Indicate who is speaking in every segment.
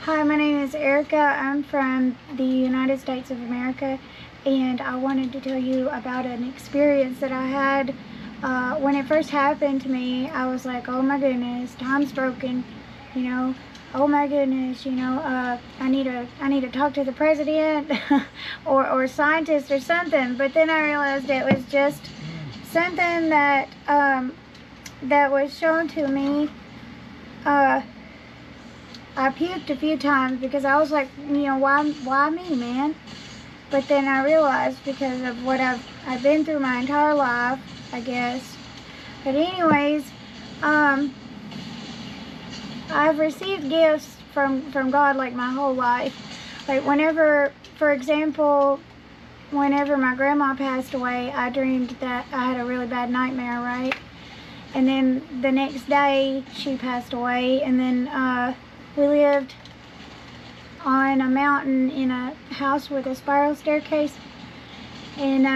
Speaker 1: Hi, my name is Erika. I'm from the United States of America, and I wanted to tell you about an experience that I had. When it first happened to me, I was like, oh my goodness, time's broken, you know. Oh my goodness, I need to talk to the president or scientist or something. But then I realized it was just something that was shown to me. I puked a few times because I was like, why me, man? But then I realized because of what I've been through my entire life, I guess. But anyways, I've received gifts from God like my whole life. Like whenever, for example, whenever my grandma passed away, I dreamed that I had a really bad nightmare, right? And then the next day she passed away, and then we lived on a mountain in a house with a spiral staircase, and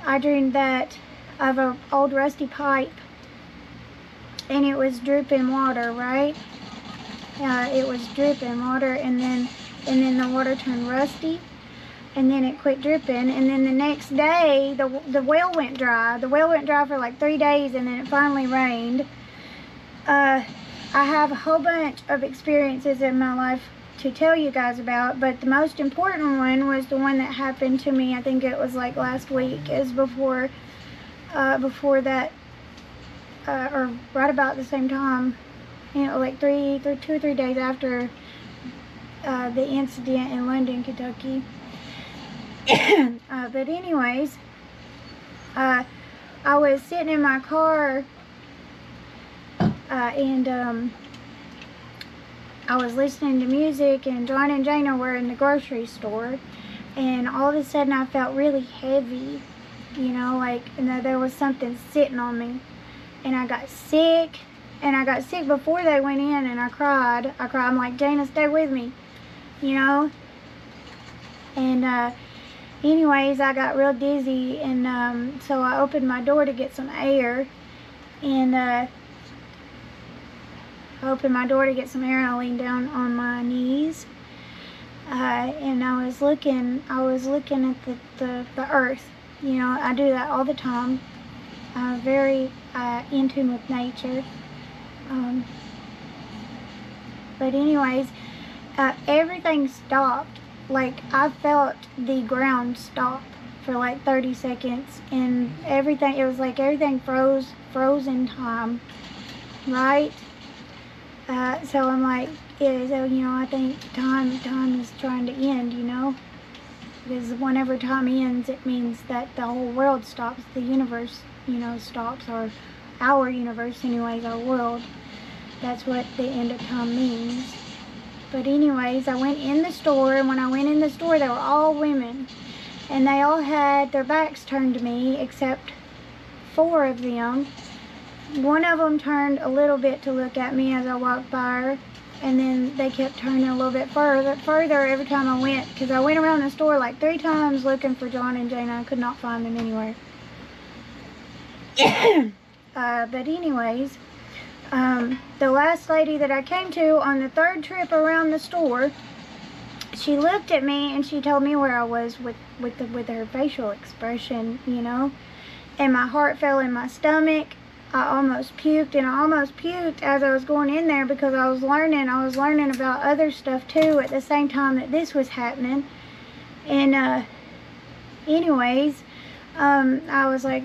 Speaker 1: I dreamed that of an old rusty pipe, and it was dripping water, right? It was dripping water, and then the water turned rusty, and then it quit dripping, and then the next day the well went dry. The well went dry for like 3 days, and then it finally rained. I have a whole bunch of experiences in my life to tell you guys about, but the most important one was the one that happened to me. I think it was like last week, is before that, or right about the same time, like 2 or 3 days after the incident in London, Kentucky. But anyways, I was sitting in my car, and I was listening to music, and John and Jana were in the grocery store, and all of a sudden I felt really heavy, and there was something sitting on me, and I got sick, before they went in, and I cried. I'm like, Jana, stay with me, and anyways, I got real dizzy, and so I opened my door to get some air, and I leaned down on my knees, and I was looking at the earth. I do that all the time. Very in tune with nature. But anyways, everything stopped. Like, I felt the ground stop for like 30 seconds, and it was like everything froze in time, right? So I'm like, I think time is trying to end, because whenever time ends, it means that the whole world stops, the universe, stops, or our universe anyways, our world. That's what the end of time means. But anyways, I went in the store, and when I went in the store, they were all women, and they all had their backs turned to me, except 4 of them. One of them turned a little bit to look at me as I walked by her, and then they kept turning a little bit further every time I went, because I went around the store like 3 times looking for John and Jana. I could not find them anywhere. But anyways, the last lady that I came to on the 3rd trip around the store, she looked at me and she told me where I was with her facial expression, and my heart fell in my stomach. I almost puked, and I almost puked as I was going in there, because I was learning about other stuff too at the same time that this was happening. And anyways, I was like,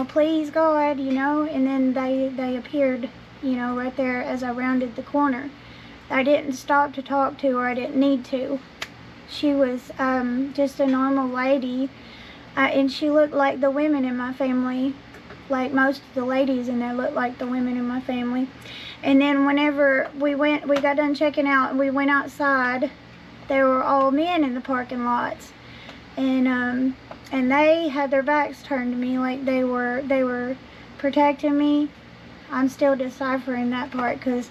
Speaker 1: please God, and then they appeared, right there as I rounded the corner. I didn't stop to talk to her. I didn't need to. She was just a normal lady, and she looked like the women in my family. Like most of the ladies in there looked like the women in my family. And then whenever we got done checking out and we went outside, there were all men in the parking lots, and they had their backs turned to me, like they were protecting me. I'm still deciphering that part, because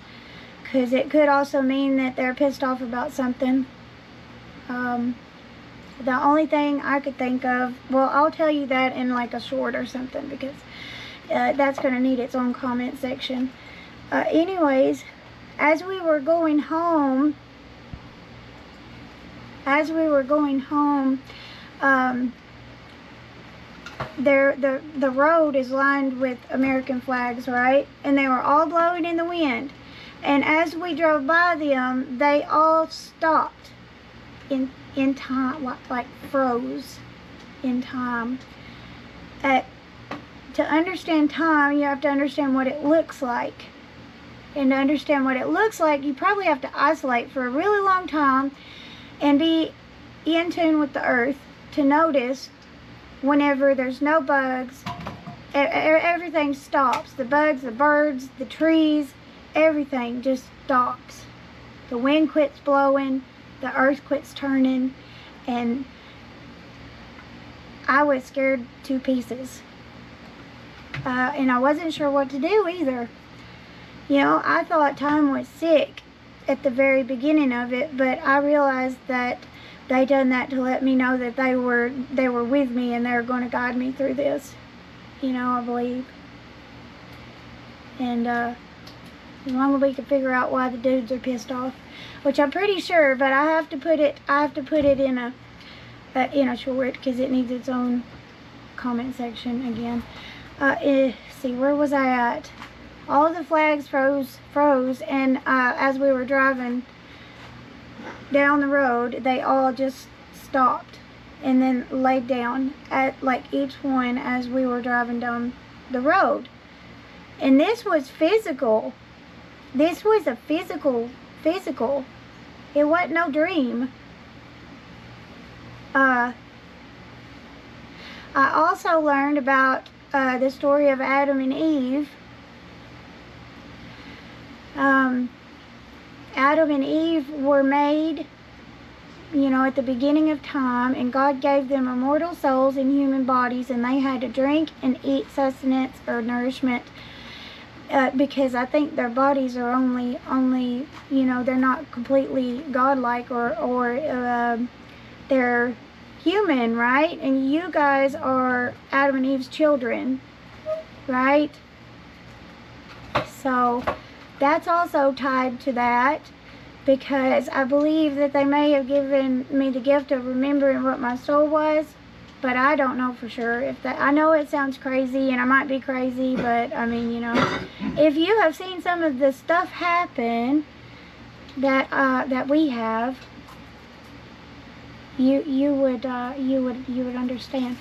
Speaker 1: it could also mean that they're pissed off about something. The only thing I could think of, well, I'll tell you that in like a short or something, because that's going to need its own comment section. Anyways, as we were going home, as we were going home, the road is lined with American flags, right? And they were all blowing in the wind. And as we drove by them, they all stopped in time, like froze in time. To understand time, you have to understand what it looks like. And to understand what it looks like, you probably have to isolate for a really long time and be in tune with the earth to notice whenever there's no bugs, everything stops. The bugs, the birds, the trees, everything just stops. The wind quits blowing, the earth quits turning, and I was scared to pieces. And I wasn't sure what to do either. You know, I thought time was sick at the very beginning of it, but I realized that they done that to let me know that they were with me and they were going to guide me through this. You know, I believe. And as long as we can figure out why the dudes are pissed off, which I'm pretty sure, but I have to put it in a short because it needs its own comment section again. See, where was I at? All the flags froze, and as we were driving down the road, they all just stopped and then laid down at like each one as we were driving down the road. And this was physical. This was a physical. It wasn't no dream. I also learned about the story of Adam and Eve. Adam and Eve were made, you know, at the beginning of time, and God gave them immortal souls in human bodies, and they had to drink and eat sustenance or nourishment because I think their bodies are only, you know, they're not completely godlike or they're human, right? And you guys are Adam and Eve's children, right? So that's also tied to that, because I believe that they may have given me the gift of remembering what my soul was, but I don't know for sure. I know it sounds crazy, and I might be crazy, but I mean, you know, if you have seen some of the stuff happen that we have, you would understand,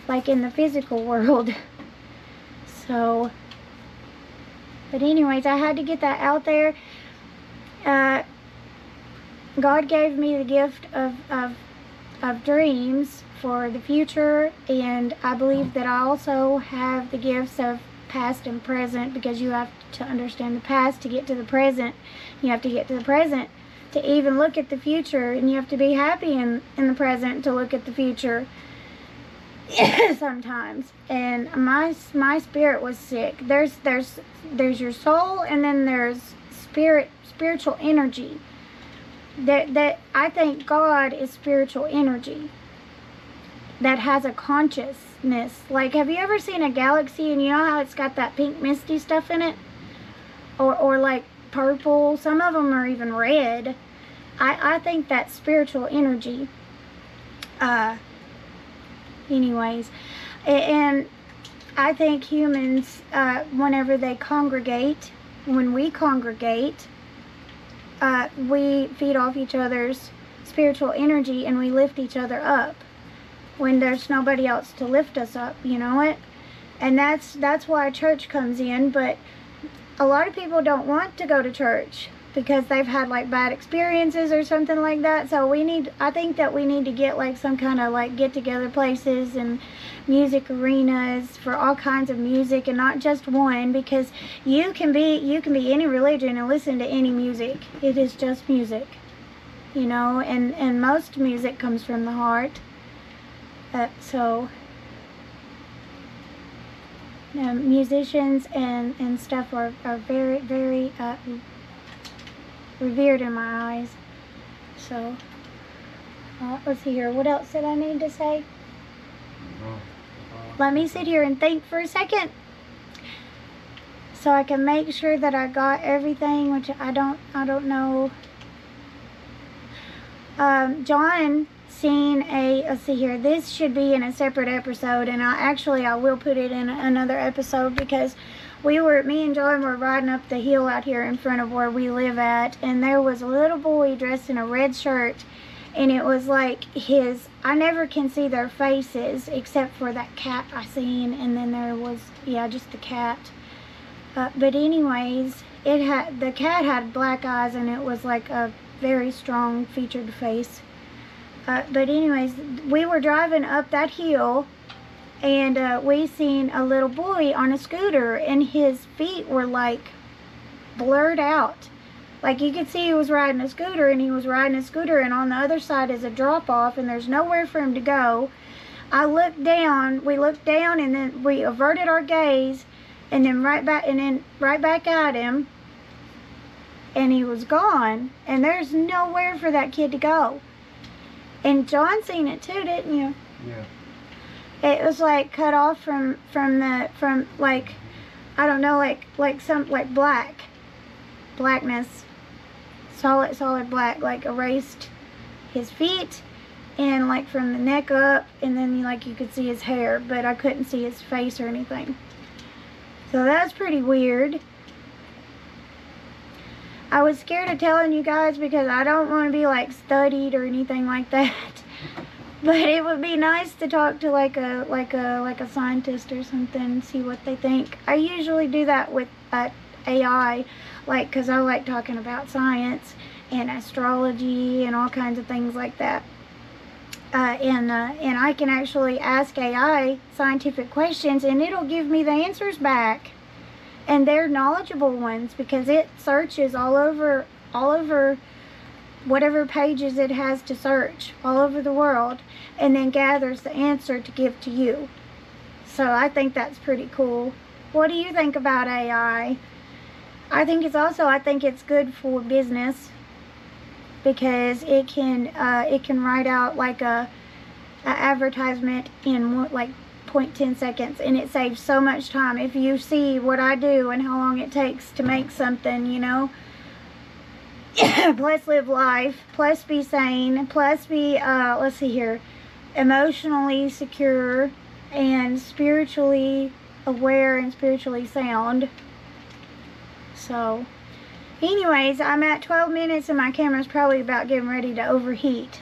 Speaker 1: like in the physical world. So, but anyways, I had to get that out there. God gave me the gift of dreams for the future, and I believe that I also have the gifts of past and present, because you have to understand the past to get to the present. You have to get to the present to even look at the future, and you have to be happy in the present to look at the future sometimes. And my spirit was sick. There's your soul, and then there's spiritual energy. That I think God is spiritual energy that has a consciousness. Like, have you ever seen a galaxy and you know how it's got that pink misty stuff in it? Or like purple. Some of them are even red. I think that's spiritual energy. Anyways, and I think humans, whenever they congregate, when we congregate, we feed off each other's spiritual energy, and we lift each other up when there's nobody else to lift us up, you know it? And that's why church comes in. But a lot of people don't want to go to church because they've had like bad experiences or something like that. So I think that we need to get like some kind of like get together places and music arenas for all kinds of music, and not just one, because you can be any religion and listen to any music. It is just music, you know, and most music comes from the heart. So musicians and stuff are very, very revered in my eyes. So let's see here. What else did I need to say? Let me sit here and think for a second, so I can make sure that I got everything, which I don't know. John seen let's see here, this should be in a separate episode, and I will put it in another episode, because me and John were riding up the hill out here in front of where we live at, and there was a little boy dressed in a red shirt, and it was like I never can see their faces except for that cat I seen, and then there was, just the cat. But anyways, the cat had black eyes, and it was like a very strong featured face. But anyways, we were driving up that hill, and we seen a little boy on a scooter, and his feet were like blurred out. Like you could see he was riding a scooter, and and on the other side is a drop off, and there's nowhere for him to go. We looked down, and then we averted our gaze, and then right back at him, and he was gone, and there's nowhere for that kid to go. And John seen it too, didn't you?
Speaker 2: Yeah.
Speaker 1: It was like cut off from like, I don't know, like some like blackness, solid black, like erased his feet, and like from the neck up, and then like you could see his hair, but I couldn't see his face or anything. So that's pretty weird. I was scared of telling you guys because I don't want to be like studied or anything like that. But it would be nice to talk to like a scientist or something and see what they think. I usually do that with AI, like, because I like talking about science and astrology and all kinds of things like that. And I can actually ask AI scientific questions, and it'll give me the answers back. And they're knowledgeable ones, because it searches all over whatever pages it has to search all over the world, and then gathers the answer to give to you. So I think that's pretty cool. What do you think about AI? I think it's good for business, because it can write out like a advertisement in like 0.10 seconds, and it saves so much time. If you see what I do and how long it takes to make something, you know. Plus live life, plus be sane, plus be let's see here, emotionally secure and spiritually aware and spiritually sound. So anyways, I'm at 12 minutes and my camera's probably about getting ready to overheat.